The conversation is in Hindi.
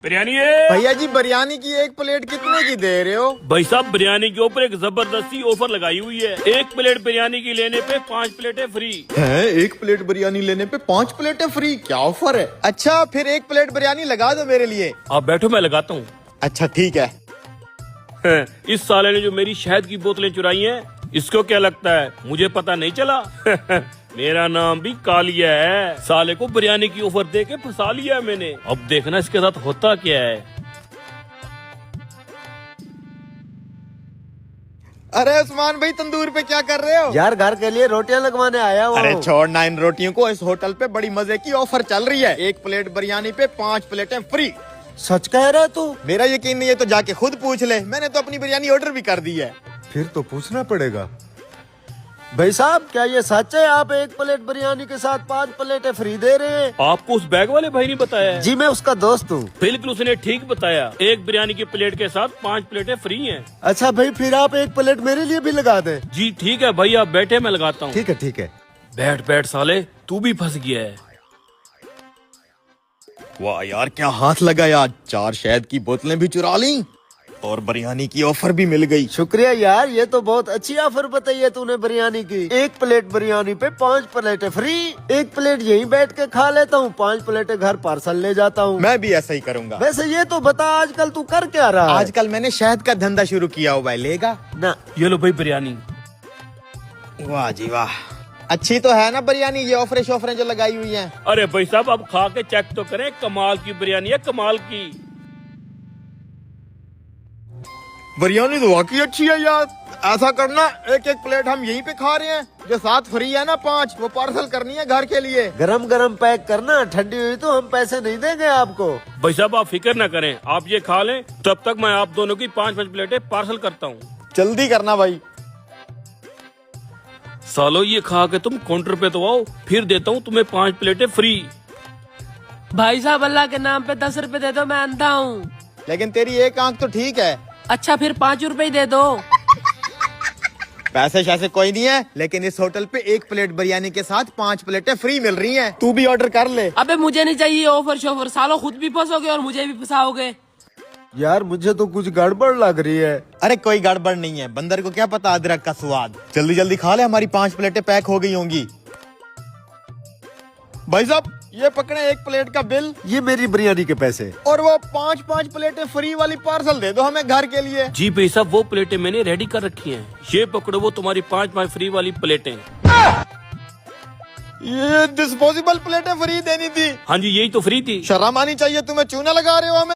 बिरयानी है भैया जी बिरयानी की एक प्लेट कितने की दे रहे हो? भाई साहब, बिरयानी के ऊपर एक जबरदस्ती ऑफर लगाई हुई है। एक प्लेट बिरयानी की लेने पे 5 प्लेटें फ्री। है, एक प्लेट बिरयानी लेने पे 5 प्लेटें फ्री? क्या ऑफर है? अच्छा फिर एक प्लेट बिरयानी लगा दो मेरे लिए। आप बैठो, मैं लगाता हूँ। अच्छा ठीक है। इस साले ने जो मेरी शहद की बोतलें चुराई हैं, इसको क्या लगता है मुझे पता नहीं चला? मेरा नाम भी कालिया है। साले को बिरयानी की ऑफर दे के फंसा लिया मैंने। अब देखना इसके साथ होता क्या है। अरे उस्मान भाई, तंदूर पे क्या कर रहे हो? यार घर के लिए रोटियां लगवाने आया हूँ। अरे छोड़ना इन रोटियों को, इस होटल पे बड़ी मजे की ऑफर चल रही है। एक प्लेट बिरयानी पे 5 प्लेटें फ्री। सच कह रहा तू? मेरा यकीन नहीं है तो जाके खुद पूछ ले, मैंने तो अपनी बिरयानी ऑर्डर भी कर दी है। फिर तो पूछना पड़ेगा। भाई साहब, क्या ये सच है? आप एक प्लेट बिरयानी के साथ 5 प्लेटें फ्री दे रहे हैं? आपको उस बैग वाले भाई ने बताया? जी मैं उसका दोस्त हूँ। बिल्कुल, उसने ठीक बताया। एक बिरयानी की प्लेट के साथ 5 प्लेटें फ्री हैं। अच्छा भाई, फिर आप एक प्लेट मेरे लिए भी लगा दे। जी ठीक है भाई, आप बैठे, मैं लगाता हूँ। ठीक है ठीक है। बैठ बैठ साले, तू भी फंस गया है। वाह यार, क्या हाथ लगाया। 4 शहद की बोतलें भी चुरा ली और बिरयानी की ऑफर भी मिल गई। शुक्रिया यार, ये तो बहुत अच्छी ऑफर बताई है तूने बिरयानी की। एक प्लेट बिरयानी पे 5 प्लेटें फ्री। एक प्लेट यहीं बैठ के खा लेता हूँ, 5 प्लेटें घर पार्सल ले जाता हूँ। मैं भी ऐसा ही करूँगा। वैसे ये तो बता, आजकल तू कर क्या रहा है? आजकल मैंने शहद का धंधा शुरू किया हुआ है, लेगा? ना। ये लो भाई बिरयानी। वाह जी वाह, अच्छी तो है ना बिरयानी। ये ऑफरें शॉफरें जो लगाई हुई हैं। अरे भाई साहब, अब खा के चेक तो करें। कमाल की बिरयानी है, कमाल की। बिरयानी तो वाकई अच्छी है यार। ऐसा करना, एक एक प्लेट हम यहीं पे खा रहे हैं, जो 7 फ्री है ना 5, वो पार्सल करनी है घर के लिए। गरम गरम पैक करना, ठंडी हुई तो हम पैसे नहीं देंगे आपको। भाई साहब, आप फिक्र ना करें, आप ये खा लें, तब तक मैं आप दोनों की 5-5 प्लेटें पार्सल करता हूँ। जल्दी करना भाई। सालो, ये खा के तुम काउंटर पे तो आओ, फिर देता हूँ तुम्हें 5 प्लेटें फ्री। भाई साहब, अल्लाह के नाम पे 10 रुपए दे दो, मैं अंधा हूँ। लेकिन तेरी एक आंख तो ठीक है। अच्छा फिर 5 रुपए ही दे दो। पैसे शैसे कोई नहीं है, लेकिन इस होटल पे एक प्लेट बिरयानी के साथ 5 प्लेटें फ्री मिल रही हैं। तू भी ऑर्डर कर ले। अबे मुझे नहीं चाहिए ऑफर शॉफर, सालो खुद भी फंसोगे और मुझे भी फंसाओगे। यार मुझे तो कुछ गड़बड़ लग रही है। अरे कोई गड़बड़ नहीं है, बंदर को क्या पता अदरक का स्वाद। जल्दी जल्दी खा ले, हमारी 5 प्लेटें पैक हो गई होंगी। भाई साहब, ये पकड़े एक प्लेट का बिल, ये मेरी बिरयानी के पैसे। और वो 5-5 प्लेटें फ्री वाली पार्सल दे दो हमें घर के लिए। जी भाई साहब, वो प्लेटें मैंने रेडी कर रखी हैं। ये पकड़ो, वो तुम्हारी 5-5 फ्री वाली प्लेटें। ये डिस्पोजेबल प्लेटें फ्री देनी थी। हाँ जी, यही तो फ्री थी। शर्म आनी चाहिए तुम्हें, चूना लगा रहे हो हमें।